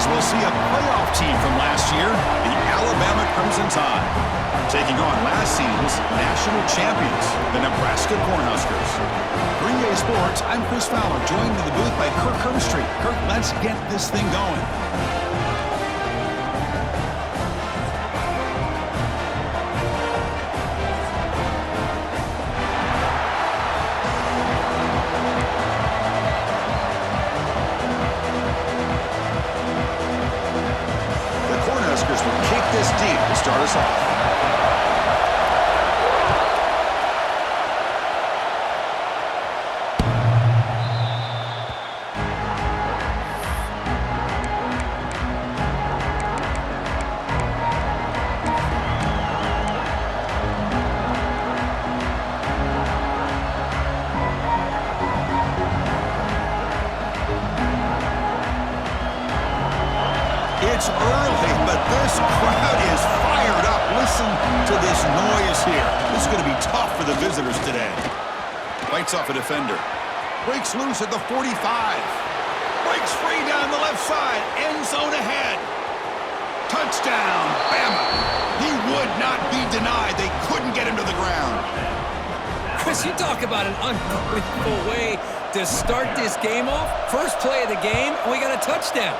as we'll see a playoff team from last year, the Alabama Crimson Tide, taking on last season's national champions, the Nebraska Cornhuskers. For EA Sports, I'm Chris Fowler, joined in the booth by Kirk Herbstreit. Kirk, let's get this thing going. This deep to start us off. It's early, but this crowd is fired up. Listen to this noise here. This is going to be tough for the visitors today. Fights off a defender. Breaks loose at the 45. Breaks free down the left side. End zone ahead. Touchdown, Bama. He would not be denied. They couldn't get him to the ground. Chris, you talk about an unbelievable way to start this game off. First play of the game, and we got a touchdown.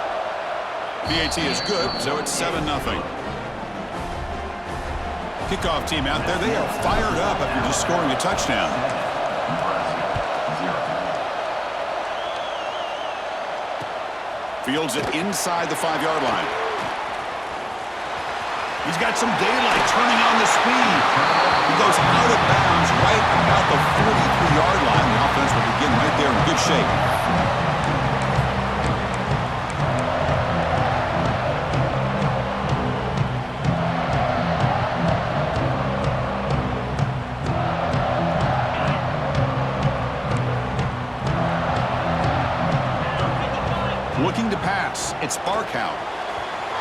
PAT is good, so it's 7-0. Kickoff team out there, they are fired up after just scoring a touchdown. Fields it inside the 5-yard line. He's got some daylight turning on the speed. He goes out of bounds right about the 43-yard line. The offense will begin right there in good shape. Looking to pass, it's Barkow.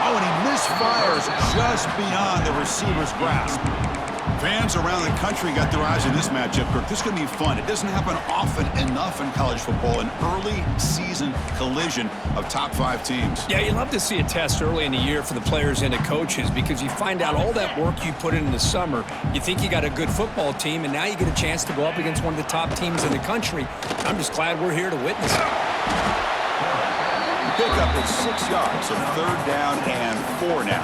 Oh, and he misfires just beyond the receiver's grasp. Fans around the country got their eyes on this matchup, Kirk. This is going to be fun. It doesn't happen often enough in college football, an early season collision of top 5 teams. Yeah, you love to see a test early in the year for the players and the coaches because you find out all that work you put in the summer. You think you got a good football team, and now you get a chance to go up against one of the top teams in the country. I'm just glad we're here to witness it. Pickup is 6 yards, so 3rd down and 4 now.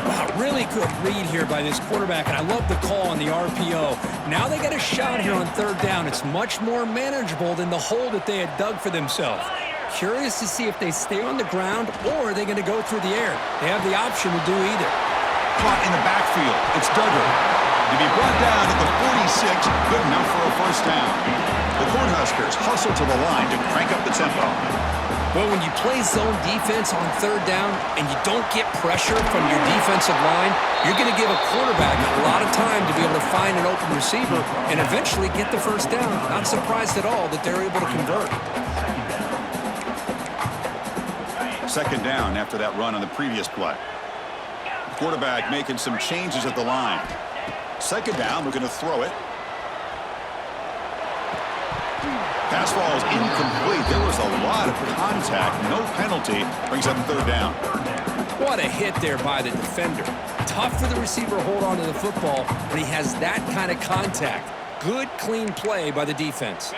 Wow, really good read here by this quarterback, and I love the call on the RPO. Now they got a shot here on 3rd down. It's much more manageable than the hole that they had dug for themselves. Curious to see if they stay on the ground or are they going to go through the air. They have the option to do either. Caught in the backfield. It's Duggar. To be brought down at the 46, good enough for a 1st down. The Cornhuskers hustle to the line to crank up the tempo. Well, when you play zone defense on 3rd down and you don't get pressure from your defensive line, you're going to give a quarterback a lot of time to be able to find an open receiver and eventually get the 1st down. Not surprised at all that they're able to convert. 2nd down after that run on the previous play. The quarterback making some changes at the line. 2nd down, we're going to throw it. Pass ball is incomplete. There was a lot of contact. No penalty. Brings up 3rd down. What a hit there by the defender. Tough for the receiver to hold on to the football when he has that kind of contact. Good, clean play by the defense.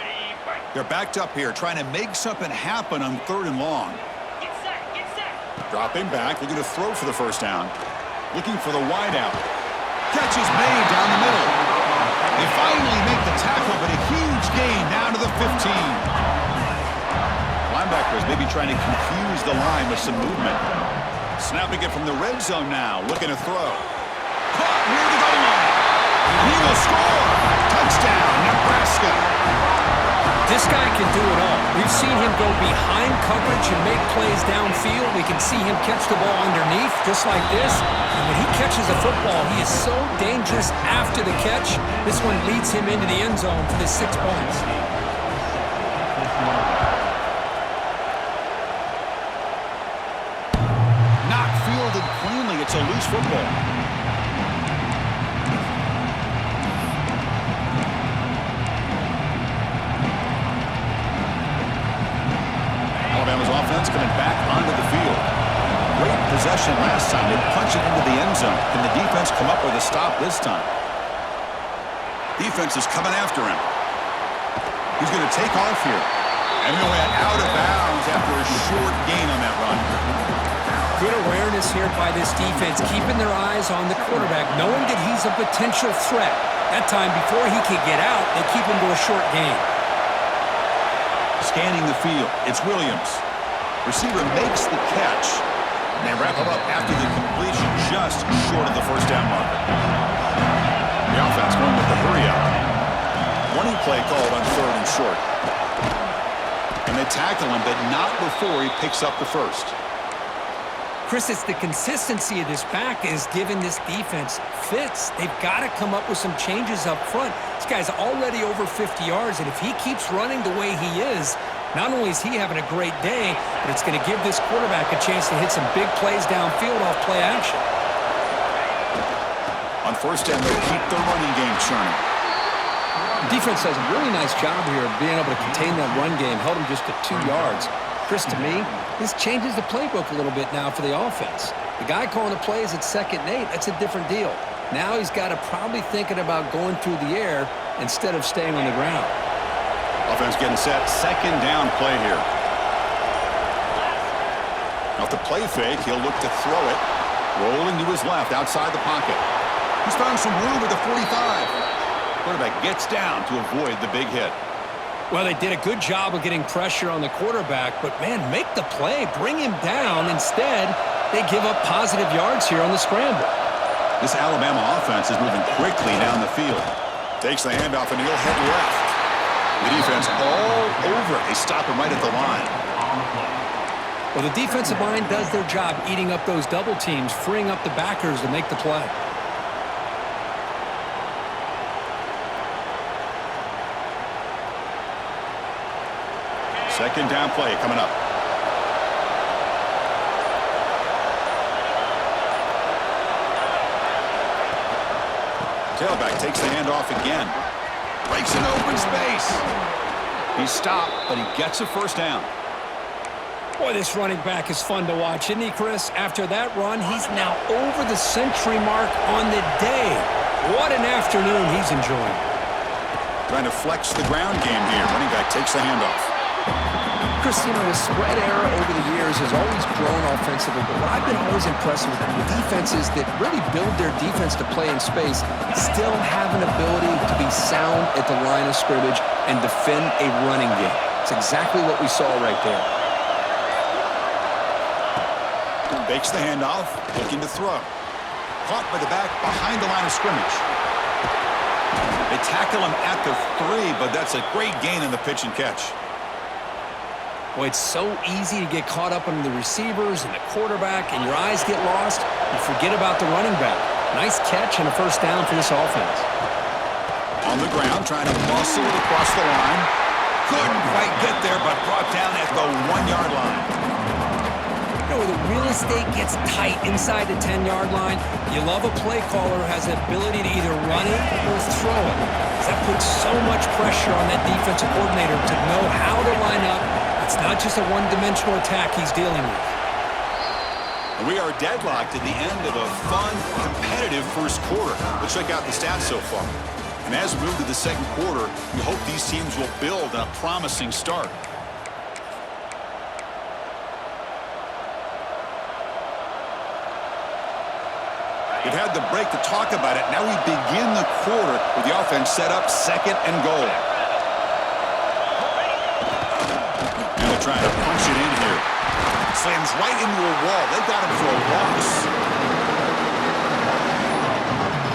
They're backed up here, trying to make something happen on 3rd and long. Dropping back, looking to throw for the 1st down. Looking for the wideout. Catch is made down the middle. They finally make the tackle, but a huge gain down to the 15. Linebackers maybe trying to confuse the line with some movement. Snapping it from the red zone now, looking to throw. Caught near the goal line. He will score. Touchdown, Nebraska. This guy can do it all. We've seen him go behind coverage and make plays downfield. We can see him catch the ball underneath, just like this. And when he catches a football, he is so dangerous after the catch. This one leads him into the end zone for the 6 points. Not fielded cleanly. It's a loose football. Alabama's offense coming back onto the field. great possession last time. They punch it into the end zone. Can the defense come up with a stop this time? Defense is coming after him. He's going to take off here. And he went out of bounds after a short gain on that run. Good awareness here by this defense, keeping their eyes on the quarterback, knowing that he's a potential threat. That time, before he could get out, they keep him to a short gain. Scanning the field, it's Williams. Receiver makes the catch. And they wrap him up after the completion, just short of the first down marker. The offense going with the hurry up. Running play called on 3rd and short. And they tackle him, but not before he picks up the first. Chris, it's the consistency of this back is giving this defense fits. They've got to come up with some changes up front. This guy's already over 50 yards, and if he keeps running the way he is, not only is he having a great day, but it's going to give this quarterback a chance to hit some big plays downfield off play action. On first down, they'll keep their running game churning. Defense does a really nice job here of being able to contain that run game, held him just to 2 yards. Chris, to me, this changes the playbook a little bit now for the offense. The guy calling the plays at 2nd and 8, that's a different deal. Now he's got to probably thinking about going through the air instead of staying on the ground. Offense getting set, 2nd down play here. Now the play fake, he'll look to throw it. Rolling to his left, outside the pocket. He's found some room at the 45. Quarterback gets down to avoid the big hit. Well, they did a good job of getting pressure on the quarterback, but, man, make the play. Bring him down. Instead, they give up positive yards here on the scramble. This Alabama offense is moving quickly down the field. Takes the handoff, and he'll head left. The defense all over it. They stop him right at the line. Well, the defensive line does their job eating up those double teams, freeing up the backers to make the play. Second down play coming up. Tailback takes the handoff again. Breaks an open space. He's stopped, but he gets a first down. Boy, this running back is fun to watch, isn't he, Chris? After that run, he's now over the century mark on the day. What an afternoon he's enjoying. Trying to flex the ground game here. Running back takes the handoff. Chris, you know, the spread era over the years has always grown offensively, but what I've been always impressed with defenses that really build their defense to play in space still have an ability to be sound at the line of scrimmage and defend a running game. It's exactly what we saw right there. Bakes the handoff, looking to throw. Caught by the back behind the line of scrimmage. They tackle him at the 3, but that's a great gain in the pitch and catch. Boy, it's so easy to get caught up in the receivers and the quarterback, and your eyes get lost. You forget about the running back. Nice catch and a first down for this offense. On the ground, trying to muscle it across the line. Couldn't quite get there, but brought down at the 1-yard line. You know, where the real estate gets tight inside the 10-yard line, you love a play caller who has the ability to either run it or throw it. That puts so much pressure on that defensive coordinator to know how to line up. It's not just a one-dimensional attack he's dealing with. We are deadlocked at the end of a fun, competitive first quarter. Let's check out the stats so far. And as we move to the second quarter, we hope these teams will build on a promising start. We've had the break to talk about it. Now we begin the quarter with the offense set up 2nd and goal. And they're trying to punch it in here. Slams right into a wall. They got him for a loss.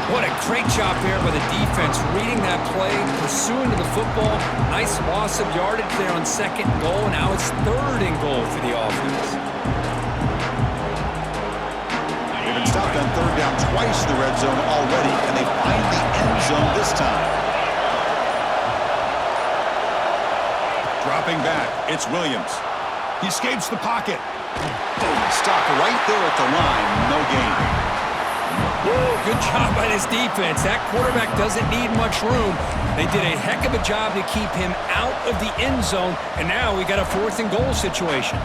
What a great job there by the defense, reading that play, pursuing to the football. Nice loss of yardage there on 2nd and goal. Now it's 3rd and goal for the offense. They've been stopped on 3rd down twice in the red zone already, and they find the end zone this time. Dropping back, it's Williams. He escapes the pocket. Stopped right there at the line, no gain. Woo, good job by this defense. That quarterback doesn't need much room. They did a heck of a job to keep him out of the end zone, and now we got a 4th and goal situation.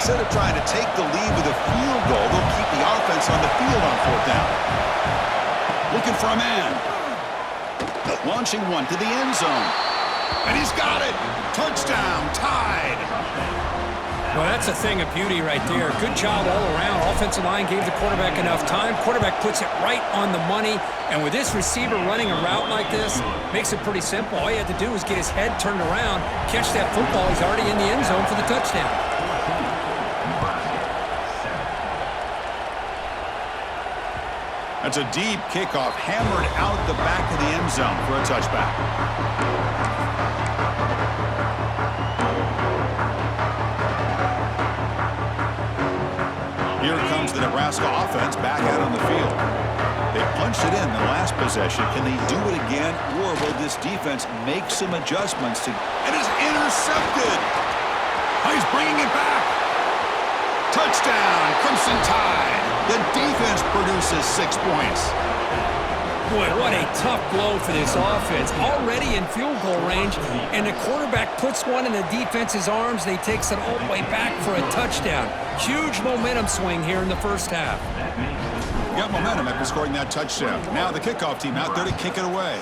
Instead of trying to take the lead with a field goal, they'll keep the offense on the field on 4th down. Looking for a man. Launching one to the end zone. And he's got it. Touchdown, tied. Well, that's a thing of beauty right there. Good job all around. Offensive line gave the quarterback enough time. Quarterback puts it right on the money. And with this receiver running a route like this, makes it pretty simple. All he had to do was get his head turned around, catch that football. He's already in the end zone for the touchdown. That's a deep kickoff, hammered out the back of the end zone for a touchback. Here comes the Nebraska offense back out on the field. They punched it in the last possession. Can they do it again, or will this defense make some adjustments to... And it's intercepted! He's bringing it back! Touchdown, Crimson Tide! The defense produces 6 points. Boy, what a tough blow for this offense. Already in field goal range, and the quarterback puts one in the defense's arms. They takes it all the way back for a touchdown. Huge momentum swing here in the first half. Got momentum after scoring that touchdown. Now the kickoff team out there to kick it away.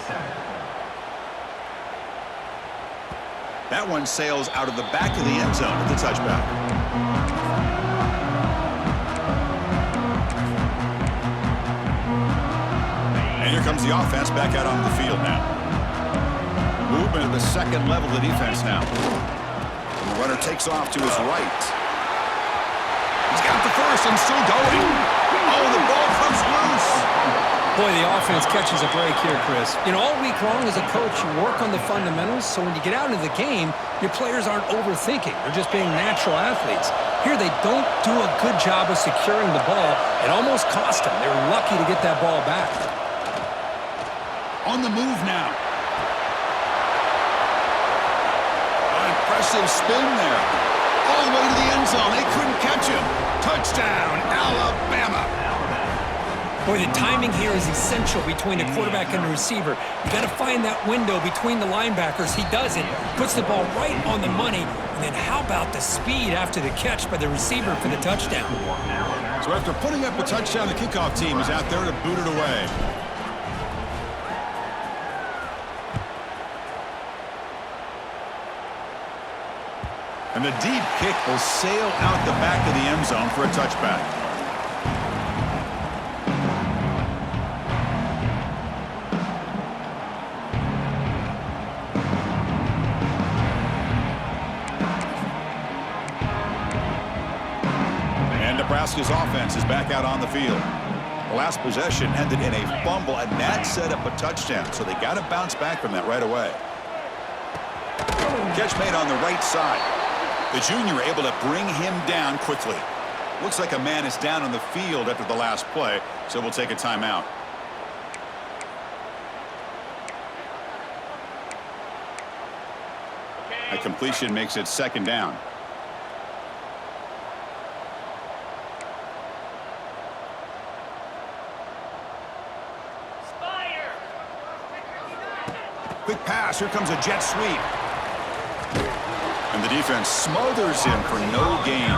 That one sails out of the back of the end zone at the touchback. And here comes the offense back out on the field now. Movement at the second level of the defense now. And the runner takes off to his right. He's got the first and still going. Oh, the ball comes loose. Boy, the offense catches a break here, Chris. You know, all week long as a coach, you work on the fundamentals, so when you get out into the game, your players aren't overthinking. They're just being natural athletes. Here, they don't do a good job of securing the ball. It almost cost them. They're lucky to get that ball back. On the move now. Impressive spin there. All the way to the end zone. They couldn't catch him. Touchdown, Alabama. Boy, the timing here is essential between the quarterback and the receiver. You got to find that window between the linebackers. He does it, puts the ball right on the money. And then how about the speed after the catch by the receiver for the touchdown? So after putting up a touchdown, the kickoff team is out there to boot it away. And the deep kick will sail out the back of the end zone for a touchback. And Nebraska's offense is back out on the field. The last possession ended in a fumble, and that set up a touchdown, so they got to bounce back from that right away. Catch made on the right side. The junior able to bring him down quickly. Looks like a man is down on the field after the last play, so we'll take a timeout. A completion makes it 2nd down. Quick pass. Here comes a jet sweep. And the defense smothers him for no gain.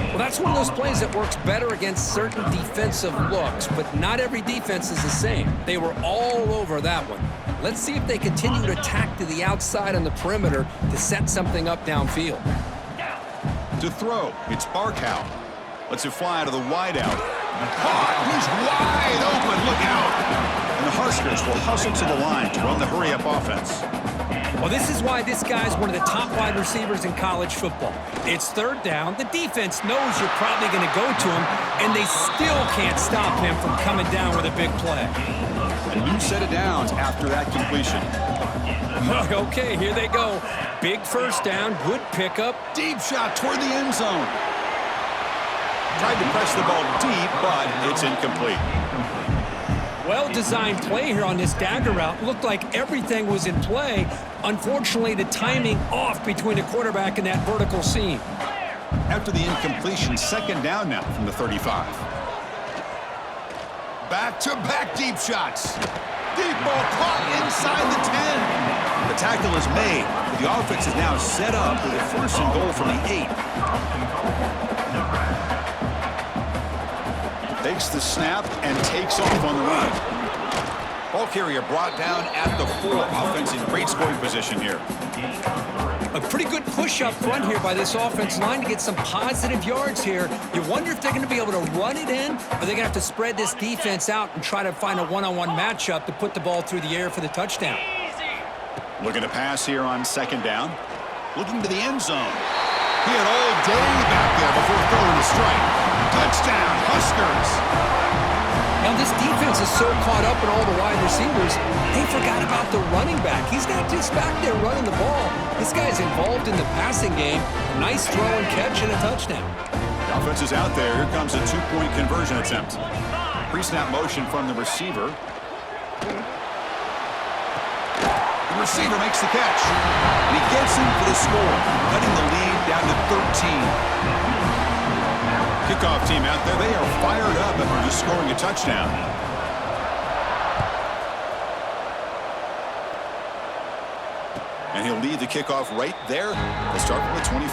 Well, that's one of those plays that works better against certain defensive looks, but not every defense is the same. They were all over that one. Let's see if they continue to attack to the outside on the perimeter to set something up downfield. To throw, it's Barkow. Lets it fly to the wideout. Caught. He's wide open. Look out. And the Huskers will hustle to the line to run the hurry-up offense. Well, this is why this guy's one of the top wide receivers in college football. It's 3rd down. The defense knows you're probably going to go to him, and they still can't stop him from coming down with a big play. A new set of downs after that completion. Okay, here they go. Big 1st down, good pickup. Deep shot toward the end zone. Tried to press the ball deep, but it's incomplete. Well-designed play here on this dagger route. Looked like everything was in play. Unfortunately, the timing off between the quarterback and that vertical seam. After the incompletion, 2nd down now from the 35. Back-to-back deep shots. Deep ball caught inside the 10. The tackle is made. The offense is now set up with a 1st and goal from the 8. Takes the snap and takes off on the run. Ball carrier brought down at the 4. Offense in great scoring position here. A pretty good push up front here by this offense line to get some positive yards here. You wonder if they're going to be able to run it in, or they're going to have to spread this defense out and try to find a one-on-one matchup to put the ball through the air for the touchdown. Looking to pass here on 2nd down. Looking to the end zone. He had all day back there before throwing the strike. Touchdown, Huskers. Now this defense is so caught up in all the wide receivers, they forgot about the running back. He's not just back there running the ball. This guy's involved in the passing game. A nice throw and catch and a touchdown. The offense is out there. Here comes a 2-point conversion attempt. Pre-snap motion from the receiver. The receiver makes the catch. And he gets him for the score, cutting the lead down to 13. Kickoff team out there, they are fired up after just scoring a touchdown. And he'll lead the kickoff right there. They'll start from the 25.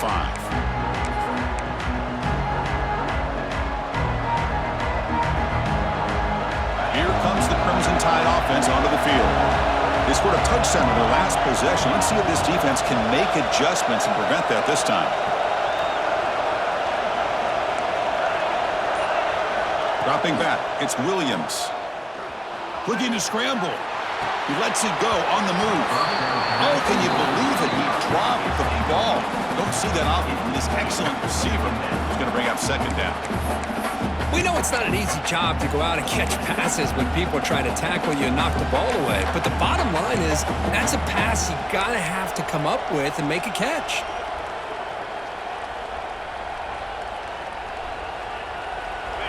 Here comes the Crimson Tide offense onto the field. They scored a touchdown in their last possession. Let's see if this defense can make adjustments and prevent that this time. Dropping back, it's Williams. Looking to scramble. He lets it go on the move. Oh, can you believe it? He dropped the ball. Don't see that often from this excellent receiver. He's going to bring up 2nd down. We know it's not an easy job to go out and catch passes when people try to tackle you and knock the ball away. But the bottom line is, that's a pass you gotta have to come up with and make a catch.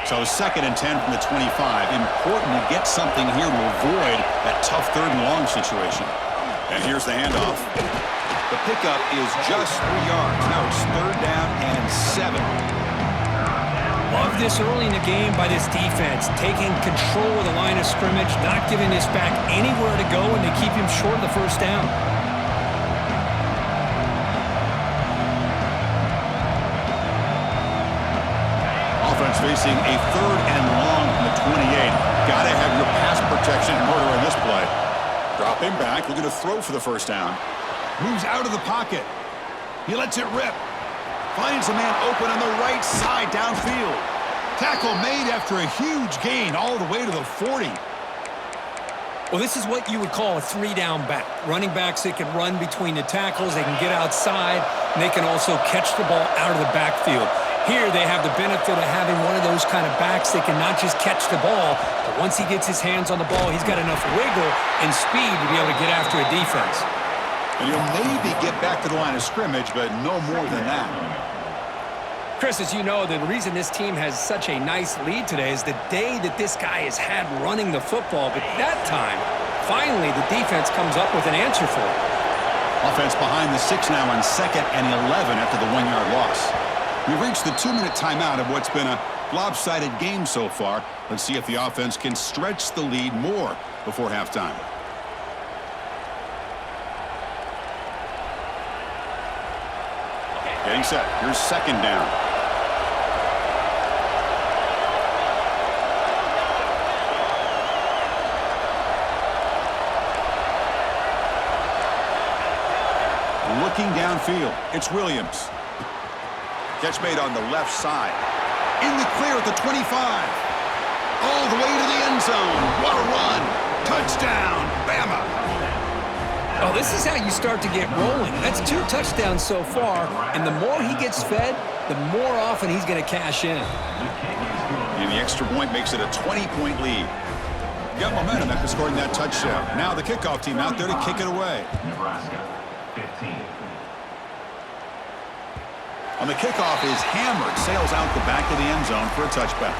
So 2nd and 10 from the 25. Important to get something here to avoid that tough 3rd and long situation. And here's the handoff. The pickup is just 3 yards. Now it's 3rd down and 7. Love this early in the game by this defense, taking control of the line of scrimmage, not giving this back anywhere to go, and they keep him short of the 1st down. Offense facing a 3rd and long from the 28. Gotta have your pass protection in order in this play. Dropping back, looking to throw for the 1st down. Moves out of the pocket. He lets it rip. Finds a man open on the right side downfield. Tackle made after a huge gain all the way to the 40. Well, this is what you would call a 3-down back. Running backs that can run between the tackles, they can get outside, and they can also catch the ball out of the backfield. Here they have the benefit of having one of those kind of backs that can not just catch the ball, but once he gets his hands on the ball, he's got enough wiggle and speed to be able to get after a defense. And he'll maybe get back to the line of scrimmage, but no more than that. Chris, as you know, the reason this team has such a nice lead today is the day that this guy has had running the football. But that time, finally, the defense comes up with an answer for it. Offense behind the 6 now on 2nd and 11 after the 1-yard loss. We've reached the 2-minute timeout of what's been a lopsided game so far. Let's see if the offense can stretch the lead more before halftime. Getting set. Here's 2nd down. Looking downfield. It's Williams. Catch made on the left side. In the clear at the 25. All the way to the end zone. What a run. Touchdown. Bama. Oh, this is how you start to get rolling. That's 2 touchdowns so far, and the more he gets fed, the more often he's going to cash in. And the extra point makes it a 20-point lead. Got momentum after scoring that touchdown. Now the kickoff team out there to kick it away. Nebraska, 15. On the kickoff is hammered, sails out the back of the end zone for a touchback.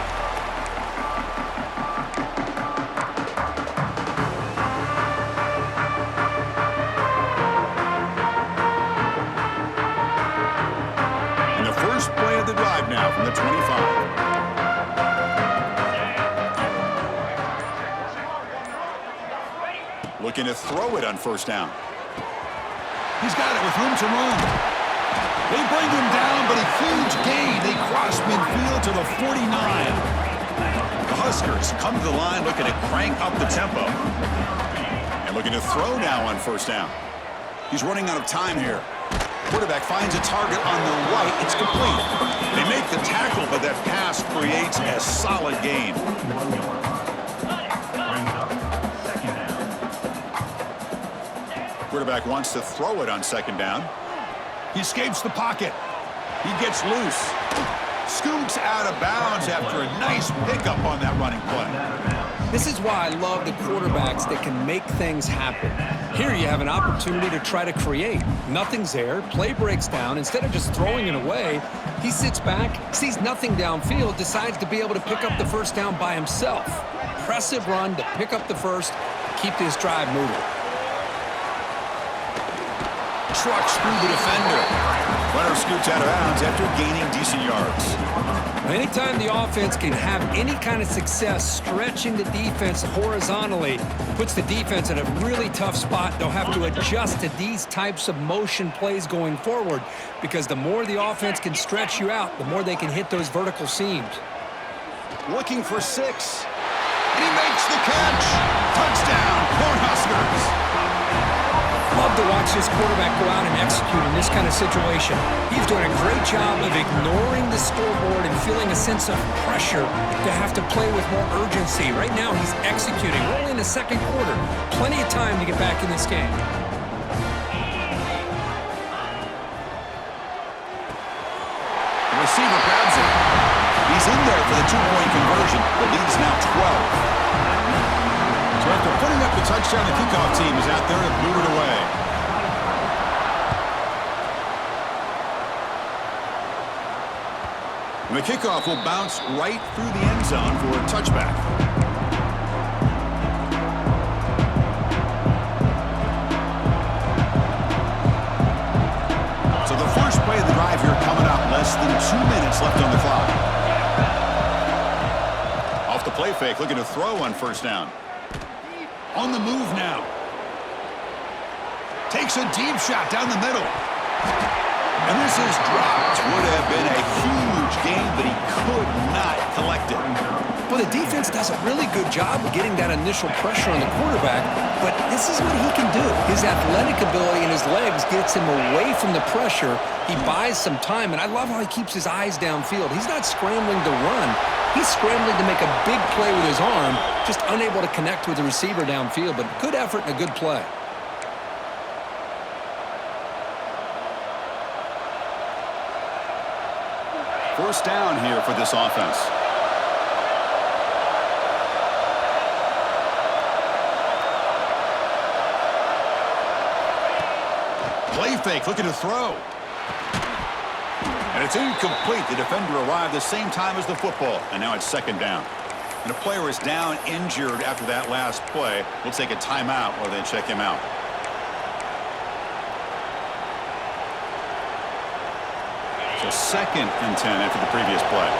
And the first play of the drive now from the 25. Looking to throw it on 1st down. He's got it with room to run. They bring him down, but a huge gain. They cross midfield to the 49. The Huskers come to the line looking to crank up the tempo. And looking to throw now on first down. He's running out of time here. Quarterback finds a target on the right. It's complete. They make the tackle, but that pass creates a solid gain. Quarterback wants to throw it on second down. He escapes the pocket. He gets loose. Scoots out of bounds after a nice pickup on that running play. This is why I love the quarterbacks that can make things happen. Here you have an opportunity to try to create. Nothing's there. Play breaks down. Instead of just throwing it away, he sits back, sees nothing downfield, decides to be able to pick up the first down by himself. Impressive run to pick up the first, keep this drive moving. Trucks through the defender. Runner scoots out of bounds after gaining decent yards. Anytime the offense can have any kind of success stretching the defense horizontally, puts the defense in a really tough spot. They'll have to adjust to these types of motion plays going forward because the more the offense can stretch you out, the more they can hit those vertical seams. Looking for 6. And he makes the catch. Touchdown, Cornhuskers. Love to watch this quarterback go out and execute in this kind of situation. He's doing a great job of ignoring the scoreboard and feeling a sense of pressure to have to play with more urgency. Right now, he's executing. We're only in the second quarter. Plenty of time to get back in this game. The receiver grabs it. He's in there for the 2-point conversion. The lead's now 12. So after putting up the touchdown, the kickoff team is out there to move it away. And the kickoff will bounce right through the end zone for a touchback. So the first play of the drive here coming up. Less than 2 minutes left on the clock. Off the play fake, looking to throw on first down. On the move now. Takes a deep shot down the middle. And this is dropped. Would have been a huge gain, but he could not collect it. Well, the defense does a really good job of getting that initial pressure on the quarterback, but this is what he can do. His athletic ability and his legs gets him away from the pressure. He buys some time, and I love how he keeps his eyes downfield. He's not scrambling to run. He's scrambling to make a big play with his arm, just unable to connect with the receiver downfield, but good effort and a good play. First down here for this offense. Play fake, looking to throw. And it's incomplete. The defender arrived the same time as the football, and now it's second down. And a player is down injured after that last play. We'll take a timeout or then check him out. So 2nd and 10 after the previous play.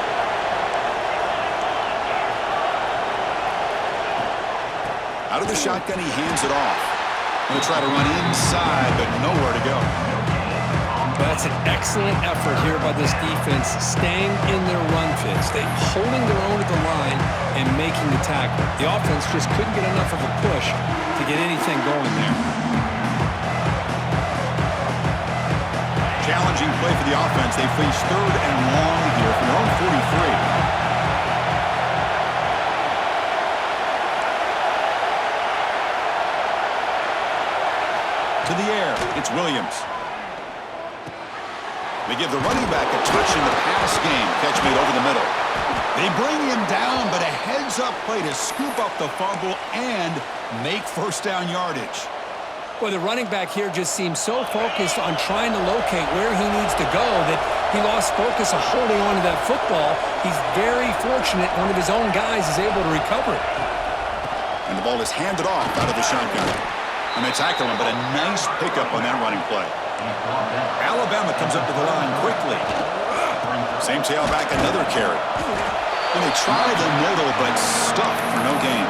Out of the shotgun, he hands it off. Going to try to run inside, but nowhere to go. That's an excellent effort here by this defense, staying in their run fits. They're holding their own at the line and making the tackle. The offense just couldn't get enough of a push to get anything going there. Challenging play for the offense. They face 3rd and long here from their own 43. To the air, it's Williams. They give the running back a touch in the pass game. Catch made over the middle. They bring him down, but a heads-up play to scoop up the fumble and make first down yardage. Well, the running back here just seems so focused on trying to locate where he needs to go that he lost focus of holding on to that football. He's very fortunate one of his own guys is able to recover it. And the ball is handed off out of the shotgun. And they tackle him, but a nice pickup on that running play. Alabama comes up to the line quickly. Same tailback, another carry. And they try the middle, but stuffed for no gain.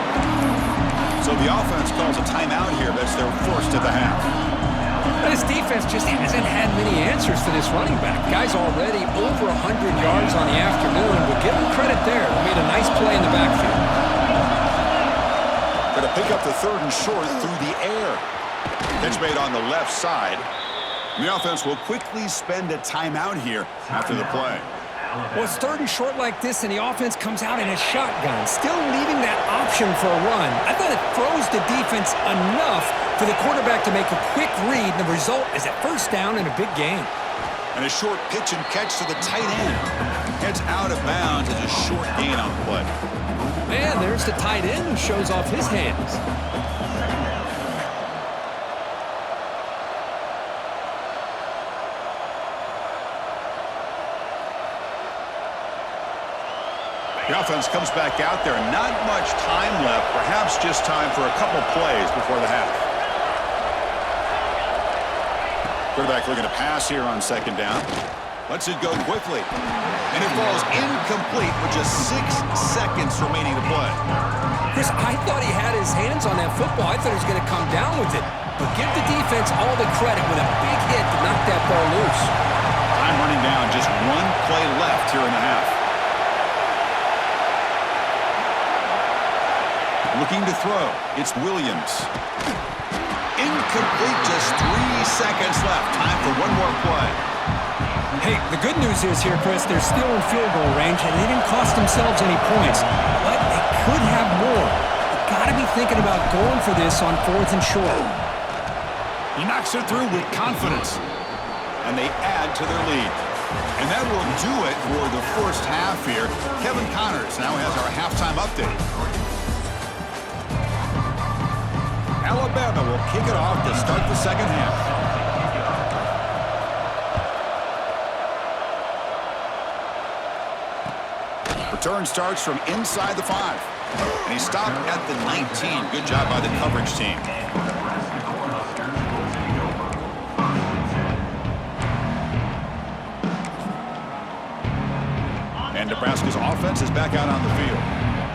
So the offense calls a timeout here. That's their first of the half. This defense just hasn't had many answers for this running back. Guy's already over 100 yards on the afternoon, but give him credit there. He made a nice play in the backfield. Going to pick up the 3rd and short through the air. Pitch made on the left side. The offense will quickly spend a timeout here after the play. Well, it's 3rd and short like this, and the offense comes out in a shotgun, still leaving that option for a run. I thought it throws the defense enough for the quarterback to make a quick read, and the result is a 1st down and a big gain. And a short pitch and catch to the tight end. Heads out of bounds as a short gain on the play. Man, there's the tight end who shows off his hands. The offense comes back out there. Not much time left. Perhaps just time for a couple plays before the half. Quarterback looking to pass here on 2nd down. Lets it go quickly. And it falls incomplete with just 6 seconds remaining to play. Chris, I thought he had his hands on that football. I thought he was going to come down with it. But give the defense all the credit with a big hit to knock that ball loose. Time running down. Just 1 play left here in the half. Looking to throw. It's Williams. Incomplete. Just 3 seconds left. Time for one more play. Hey, the good news is here, Chris, they're still in field goal range, and they didn't cost themselves any points. But they could have more. You've got to be thinking about going for this on 4th and short. He knocks it through with confidence. And they add to their lead. And that will do it for the 1st half here. Kevin Connors now has our halftime update. Alabama will kick it off to start the 2nd half. Return starts from inside the 5. And he stopped at the 19. Good job by the coverage team. And Nebraska's offense is back out on the field.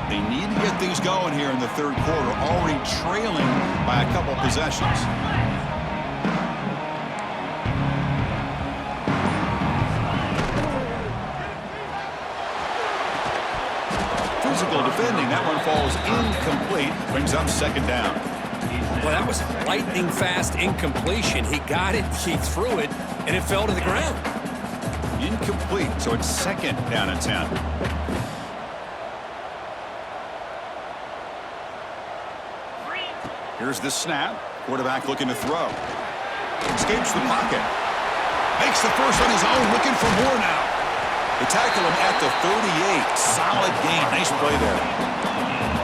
They need to get things going here in the 3rd quarter, already trailing by a couple possessions. Physical defending. That one falls incomplete. Brings up 2nd down. Well, that was lightning fast incompletion. He got it, he threw it, and it fell to the ground. Incomplete, so it's 2nd down and 10. Here's the snap. Quarterback looking to throw. Escapes the pocket. Makes the first on his own, looking for more now. They tackle him at the 38. Solid gain. Nice play there.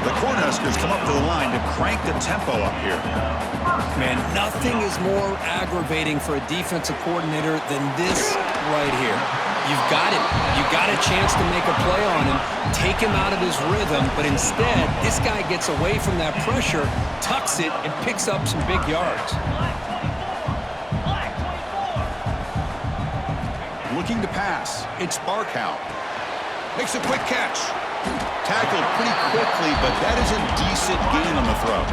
The Cornhuskers come up to the line to crank the tempo up here. Man, nothing is more aggravating for a defensive coordinator than this right here. You've got it. You've got a chance to make a play on him, take him out of his rhythm, but instead, this guy gets away from that pressure, tucks it, and picks up some big yards. Looking to pass. It's Barkow. Makes a quick catch. Tackled pretty quickly, but that is a decent gain on the throw.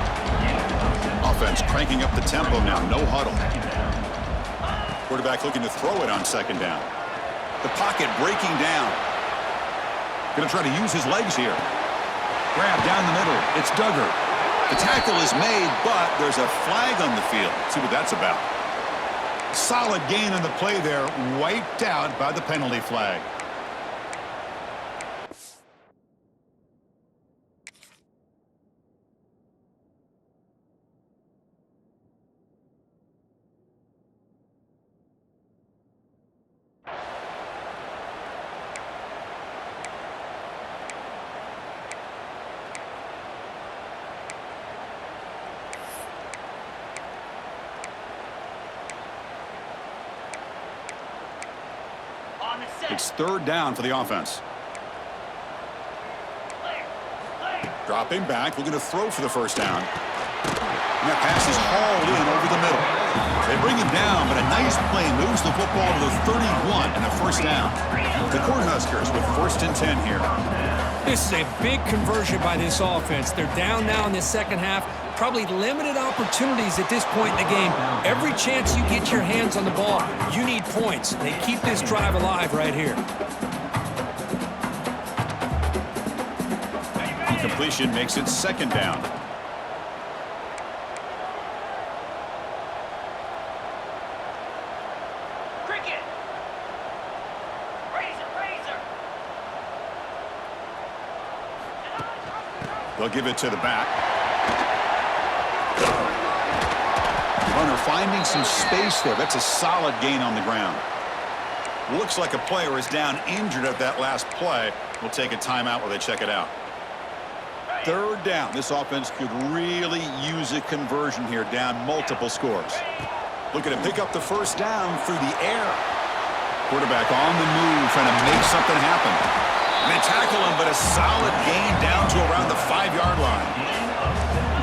Offense cranking up the tempo now. No huddle. Quarterback looking to throw it on 2nd down. The pocket breaking down. Going to try to use his legs here. Grab down the middle. It's Duggar. The tackle is made, but there's a flag on the field. Let's see what that's about. Solid gain on the play there. Wiped out by the penalty flag. It's 3rd down for the offense. Dropping back, looking to throw for the 1st down. And that pass is hauled in over the middle. They bring him down, but a nice play moves the football to the 31 and a 1st down. The Cornhuskers with 1st and 10 here. This is a big conversion by this offense. They're down now in the second half. Probably limited opportunities at this point in the game. Every chance you get your hands on the ball, you need points. They keep this drive alive right here. Incompletion makes it second down. Cricket! Razor, razor! They'll give it to the back. Runner finding some space there. That's a solid gain on the ground. Looks like a player is down injured at that last play. We'll take a timeout while they check it out. Third down. This offense could really use a conversion here, down multiple scores. Looking to pick up the first down through the air. Quarterback on the move, trying to make something happen. And they tackle him, but a solid gain down to around the 5-yard line.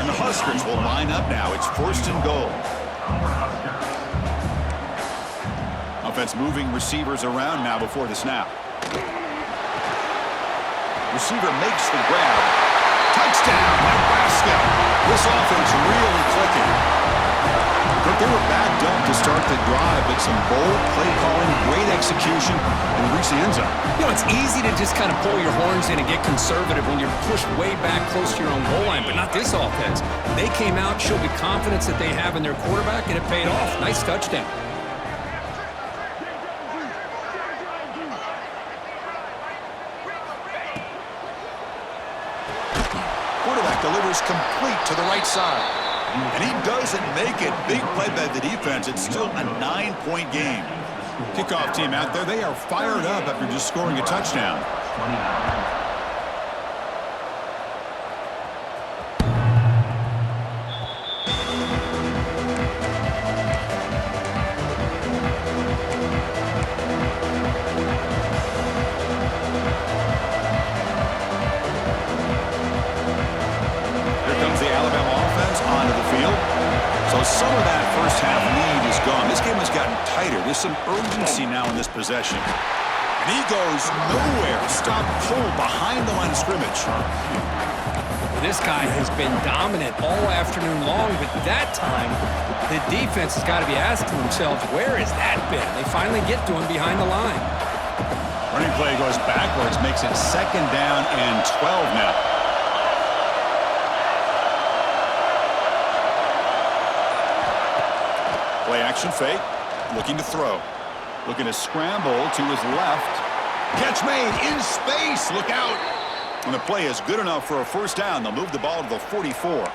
And the Huskers will line up now. It's first and goal. Offense moving receivers around now before the snap. Receiver makes the grab. Touchdown, Nebraska. This offense really clicking. But they were backed up to start the drive, but some bold play calling, great execution, and reach the end zone. You know, it's easy to just kind of pull your horns in and get conservative when you're pushed way back close to your own goal line, but not this offense. They came out, showed the confidence that they have in their quarterback, and it paid off. Nice touchdown. Quarterback delivers complete to the right side. And he doesn't make it. Big play by the defense. It's still a 9-point game. Kickoff team out there. They are fired up after just scoring a touchdown. 29. Some of that first half lead is gone. This game has gotten tighter. There's some urgency now in this possession. And he goes nowhere. Stop pulled behind the line of scrimmage. This guy has been dominant all afternoon long, but that time the defense has got to be asking themselves, where has that been? They finally get to him behind the line. Running play goes backwards, makes it second down and 12 now. Play action fake, looking to throw. Looking to scramble to his left. Catch made in space, look out. And the play is good enough for a first down. They'll move the ball to the 44.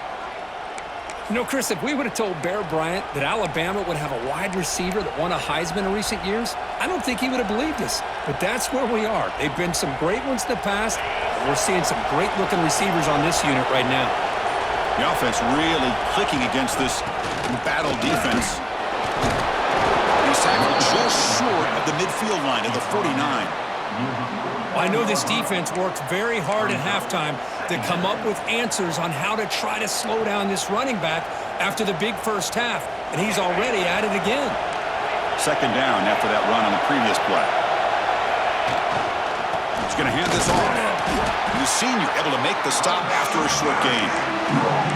You know, Chris, if we would have told Bear Bryant that Alabama would have a wide receiver that won a Heisman in recent years, I don't think he would have believed us. But that's where we are. They've been some great ones in the past. And we're seeing some great-looking receivers on this unit right now. The offense really clicking against this battle defense. He's tackled just short of the midfield line at the 49. I know this defense worked very hard at halftime to come up with answers on how to try to slow down this running back after the big first half, and he's already at it again. Second down after that run on the previous play. He's going to hand this off. The senior able to make the stop after a short gain.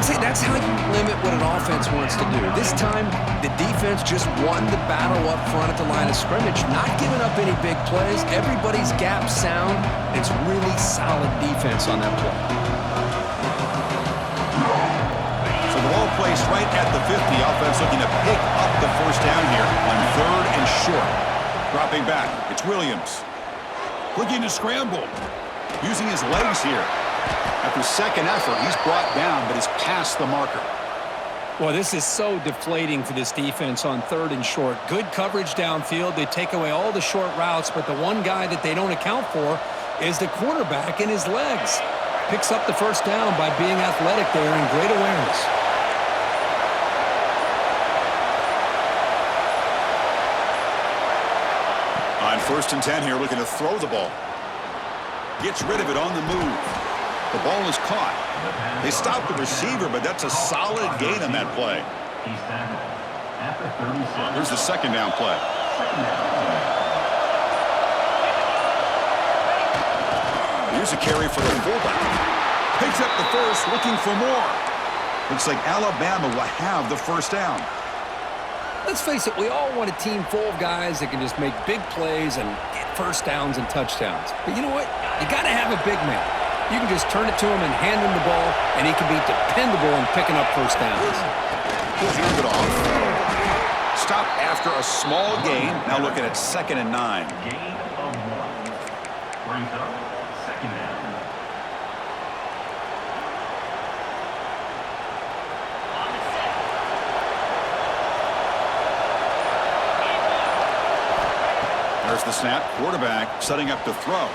See, that's how you limit what an offense wants to do. This time, the defense just won the battle up front at the line of scrimmage, not giving up any big plays. Everybody's gap sound. It's really solid defense on that play. So the ball placed right at the 50. Offense looking to pick up the first down here on third and short. Dropping back, it's Williams. Looking to scramble. Using his legs here. After second effort, he's brought down, but is past the marker. Well, this is so deflating for this defense on third and short. Good coverage downfield. They take away all the short routes, but the one guy that they don't account for is the quarterback and his legs. Picks up the first down by being athletic there and great awareness. On first and 10 here, looking to throw the ball. Gets rid of it on the move. The ball is caught. They stop the receiver, but that's a solid gain on that play. He's tackled at the 37. Here's the second down play. Here's a carry for the fullback. Picks up the first, looking for more. Looks like Alabama will have the first down. Let's face it, we all want a team full of guys that can just make big plays and get first downs and touchdowns. But you know what? You got to have a big man. You can just turn it to him and hand him the ball, and he can be dependable in picking up first downs. He'll hand it off. Stop after a small gain. Now looking at 2nd and 9. Gain of 1. Brings up 2nd down. There's the snap. Quarterback setting up to throw.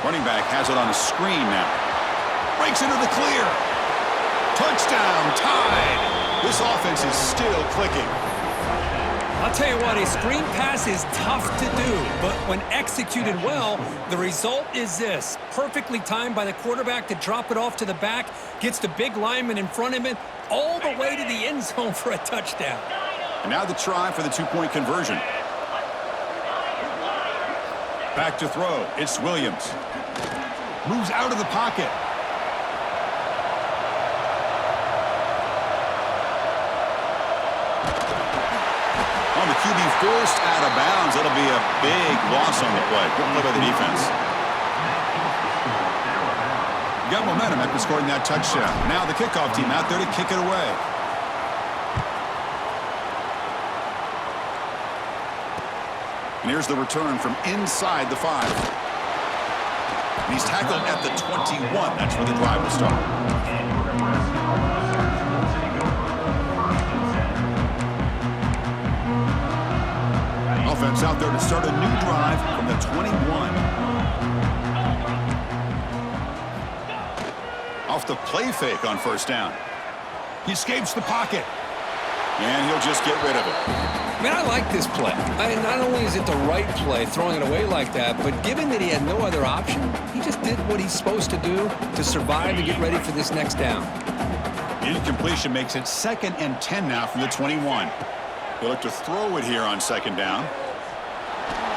Running back has it on a screen now. Breaks into the clear. Touchdown, tied. This offense is still clicking. I'll tell you what, a screen pass is tough to do, but when executed well, the result is this. Perfectly timed by the quarterback to drop it off to the back, gets the big lineman in front of him, all the way to the end zone for a touchdown. And now the try for the two-point conversion. Back to throw. It's Williams. Moves out of the pocket. On the QB forced out of bounds. That'll be a big loss on the play. Good play by the defense. Got momentum after scoring that touchdown. Now the kickoff team out there to kick it away. And here's the return from inside the 5. And he's tackled at the 21. That's where the drive will start. Offense out there to start a new drive from the 21. Off the play fake on first down. He escapes the pocket. And he'll just get rid of it. Man, I like this play. Not only is it the right play, throwing it away like that, but given that he had no other option, he just did what he's supposed to do to survive and get ready for this next down. Incompletion makes it 2nd and 10 now from the 21. He'll look to throw it here on 2nd down.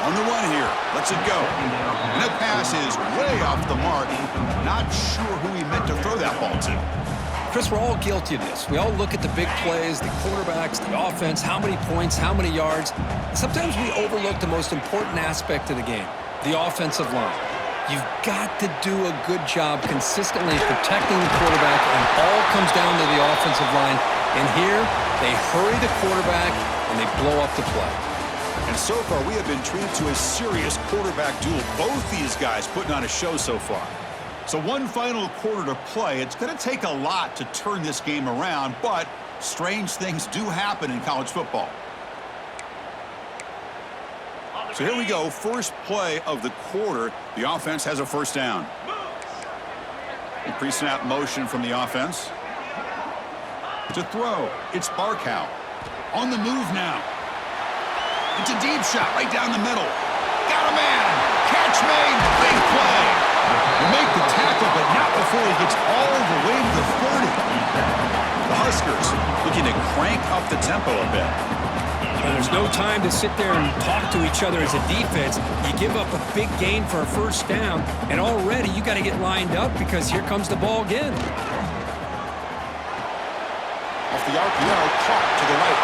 On the run here. Lets it go. And that pass is way off the mark. Not sure who he meant to throw that ball to. Chris, we're all guilty of this. We all look at the big plays, the quarterbacks, the offense, how many points, how many yards. Sometimes we overlook the most important aspect of the game, the offensive line. You've got to do a good job consistently protecting the quarterback, and it all comes down to the offensive line. And here, they hurry the quarterback, and they blow up the play. And so far, we have been treated to a serious quarterback duel. Both these guys putting on a show so far. So one final quarter to play. It's going to take a lot to turn this game around, but strange things do happen in college football. So here we go. First play of the quarter. The offense has a first down. Pre-snap motion from the offense. To throw, it's Barkow. On the move now. It's a deep shot right down the middle. Got a man. Catch made. Big play. You make the tackle, but not before he gets all the way to the 30. The Huskers looking to crank up the tempo a bit. Well, there's no time to sit there and talk to each other as a defense. You give up a big gain for a first down, and already you got to get lined up because here comes the ball again. Off the RPO, caught to the right.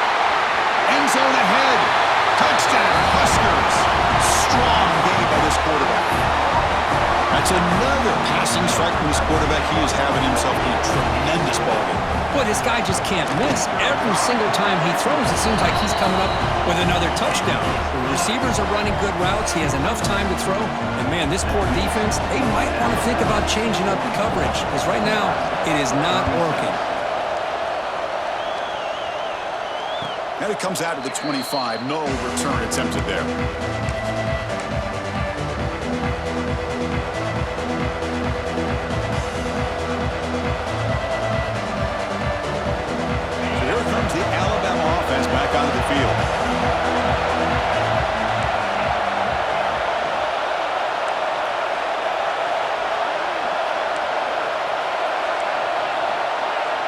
End zone ahead. Touchdown, Huskers. Strong game by this quarterback. That's another passing strike from this quarterback. He is having himself a tremendous ball game. Boy, this guy just can't miss. Every single time he throws, it seems like he's coming up with another touchdown. The receivers are running good routes. He has enough time to throw. And, man, this poor defense, they might want to think about changing up the coverage because right now it is not working. And it comes out of the 25. No return attempted there. The Alabama offense back onto the field.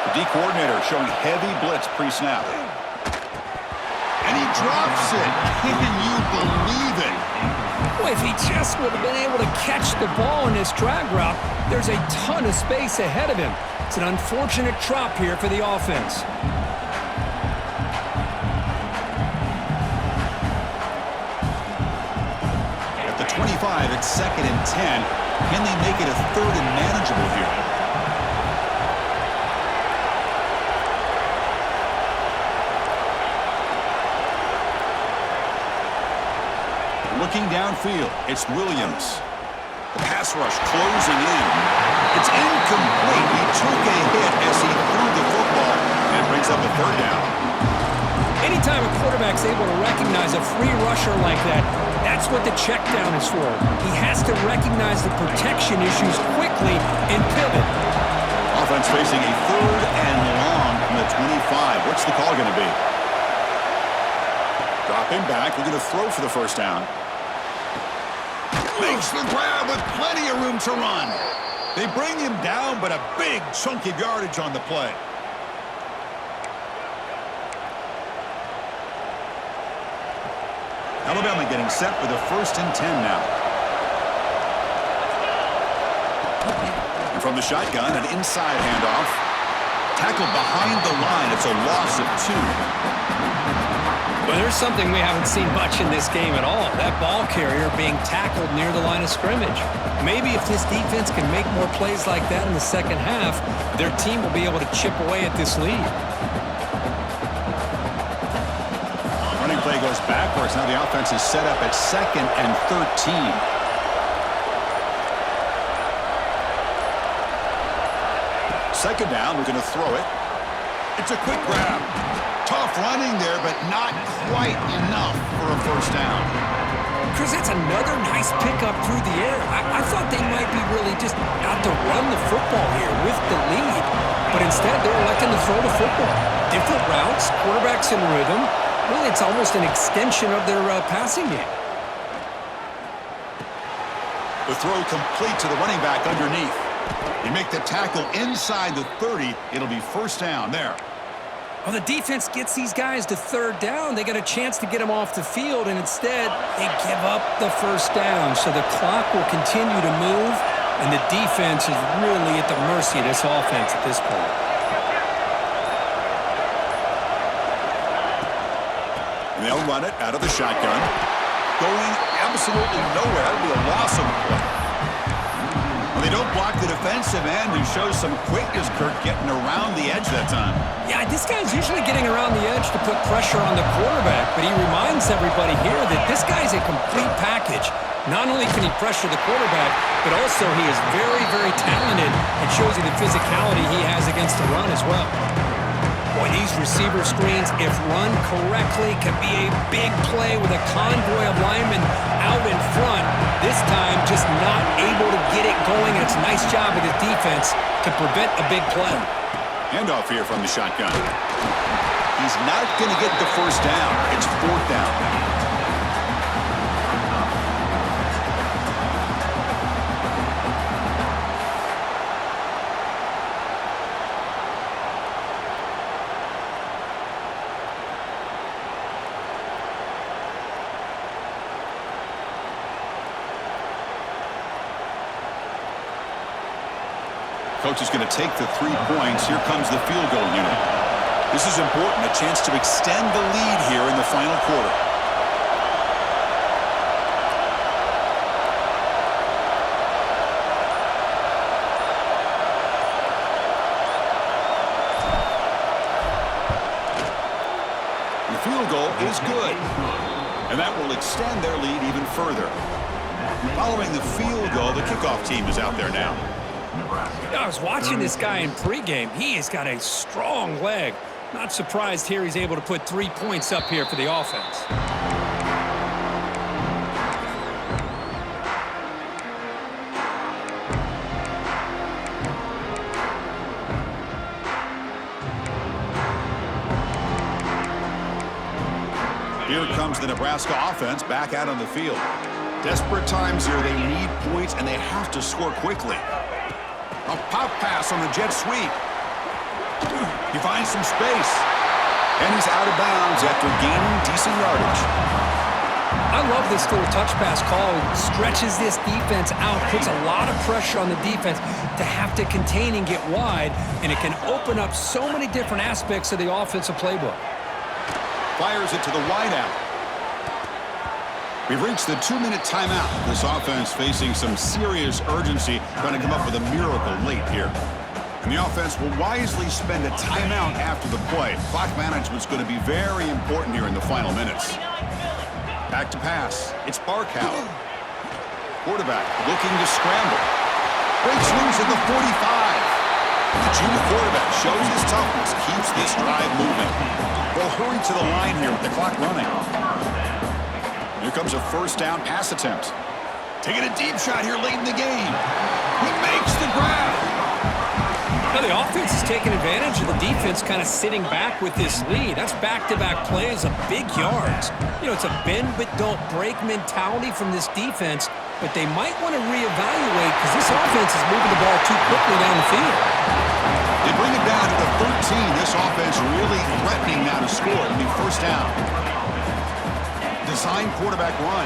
The D coordinator showing heavy blitz pre-snap. And he drops it. Can you believe it? Boy, if he just would have been able to catch the ball in this drag route. There's a ton of space ahead of him. It's an unfortunate drop here for the offense. At the 25, it's 2nd and 10. Can they make it a 3rd and manageable here? Looking downfield, it's Williams. The pass rush closing in. It's incomplete. He took a hit as he threw the football and brings up a 3rd down. Anytime a quarterback's able to recognize a free rusher like that, that's what the check down is for. He has to recognize the protection issues quickly and pivot. Offense facing a 3rd and long from the 25. What's the call going to be? Dropping back. We're going to throw for the 1st down. Makes the grab with plenty of room to run. They bring him down, but a big chunk of yardage on the play. Alabama getting set for the 1st and 10 now. And from the shotgun, an inside handoff. Tackled behind the line. It's a loss of 2. Well, there's something we haven't seen much in this game at all. That ball carrier being tackled near the line of scrimmage. Maybe if this defense can make more plays like that in the second half, their team will be able to chip away at this lead. Running play goes backwards. Now the offense is set up at 2nd and 13. Second down, we're going to throw it. It's a quick grab. Tough running there, but not quite enough for a 1st down. Chris, that's another nice pickup through the air. I thought they might be really just out to run the football here with the lead, but instead they're electing to throw the football. Different routes, quarterbacks in rhythm. Really, it's almost an extension of their passing game. The throw complete to the running back underneath. You make the tackle inside the 30. It'll be 1st down there. Well, the defense gets these guys to 3rd down. They got a chance to get them off the field, and instead they give up the 1st down. So the clock will continue to move, and the defense is really at the mercy of this offense at this point. And they'll run it out of the shotgun. Going absolutely nowhere. It'll be a loss of the play. They don't block the defensive end. He shows some quickness, Kirk, getting around the edge that time. Yeah, this guy's usually getting around the edge to put pressure on the quarterback, but he reminds everybody here that this guy's a complete package. Not only can he pressure the quarterback, but also he is very, very talented and shows you the physicality he has against the run as well. Boy, these receiver screens, if run correctly, can be a big play with a convoy of linemen out in front. This time, just not able to get it going. And it's a nice job of the defense to prevent a big play. Handoff here from the shotgun. He's not going to get the 1st down. It's 4th down. Coach is going to take the 3 points. Here comes the field goal unit. This is important, a chance to extend the lead here in the final quarter. The field goal is good, and that will extend their lead even further. Following the field goal, the kickoff team is out there now. I was watching this guy in pregame. He has got a strong leg. Not surprised here he's able to put 3 points up here for the offense. Here comes the Nebraska offense back out on the field. Desperate times here. They need points, and they have to score quickly. A pop pass on the jet sweep. He finds some space. And he's out of bounds after gaining decent yardage. I love this little touch pass call. It stretches this defense out, puts a lot of pressure on the defense to have to contain and get wide, and it can open up so many different aspects of the offensive playbook. Fires it to the wideout. We've reached the 2-minute timeout. This offense facing some serious urgency, trying to come up with a miracle late here. And the offense will wisely spend a timeout after the play. Clock management's going to be very important here in the final minutes. Back to pass. It's Barkow. Quarterback looking to scramble. Breaks loose at the 45. The junior quarterback shows his toughness, keeps this drive moving. They'll hurry to the line here with the clock running. Here comes a first down pass attempt. Taking a deep shot here late in the game. He makes the grab. Now the offense is taking advantage of the defense kind of sitting back with this lead. That's back-to-back plays of big yards. You know, it's a bend but don't break mentality from this defense, but they might want to reevaluate because this offense is moving the ball too quickly down the field. They bring it down to the 13. This offense really threatening now to score. It'll be first down. Design quarterback run.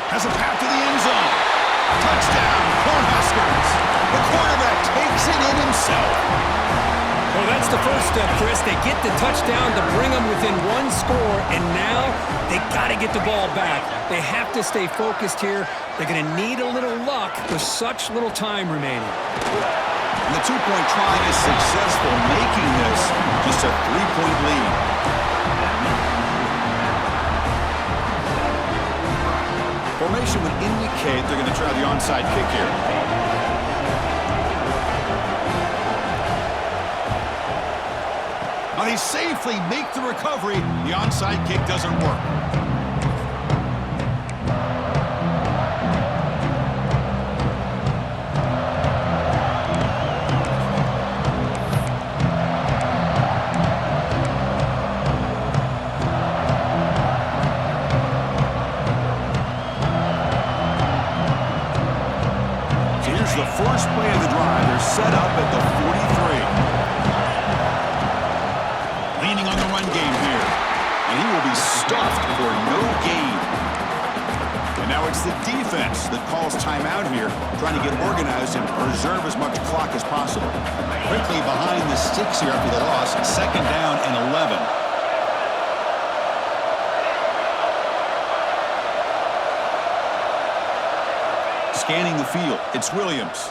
Has a path to the end zone. Touchdown, Cornhuskers. The quarterback takes it in himself. Well, that's the first step, Chris. They get the touchdown to bring them within one score, and now they got to get the ball back. They have to stay focused here. They're going to need a little luck with such little time remaining. And the two-point try is successful, making this just a 3-point lead. Formation would indicate they're going to try the onside kick here. Now they safely make the recovery. The onside kick doesn't work. The first play of the drive, they're set up at the 43. Leaning on the run game here. And he will be stuffed for no gain. And now it's the defense that calls timeout here, trying to get organized and preserve as much clock as possible. Quickly behind the sticks here after the loss, second down and 11. Scanning the field, it's Williams.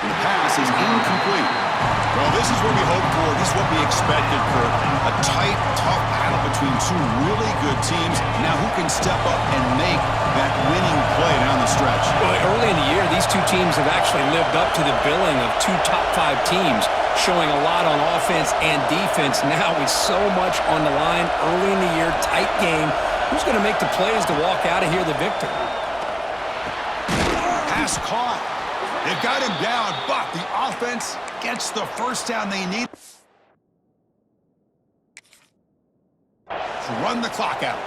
And the pass is incomplete. Well, this is what we hoped for. This is what we expected, Kurt. A tight, tough battle between two really good teams. Now who can step up and make that winning play down the stretch? Well, early in the year, these two teams have actually lived up to the billing of two top-5 teams, showing a lot on offense and defense. Now with so much on the line early in the year, tight game. Who's going to make the plays to walk out of here the victor? Pass caught. They've got him down, but the offense gets the first down they need to run the clock out.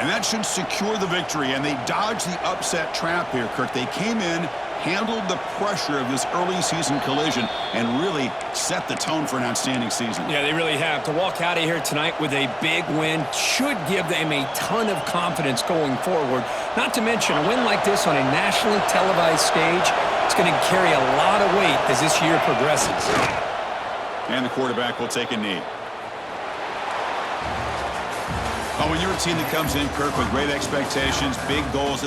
And that should secure the victory, and they dodged the upset trap here, Kirk. They came in, handled the pressure of this early season collision, and really set the tone for an outstanding season. Yeah, they really have. To walk out of here tonight with a big win should give them a ton of confidence going forward. Not to mention, a win like this on a nationally televised stage, it's going to carry a lot of weight as this year progresses. And the quarterback will take a knee. Oh, when you're a team that comes in, Kirk, with great expectations, big goals,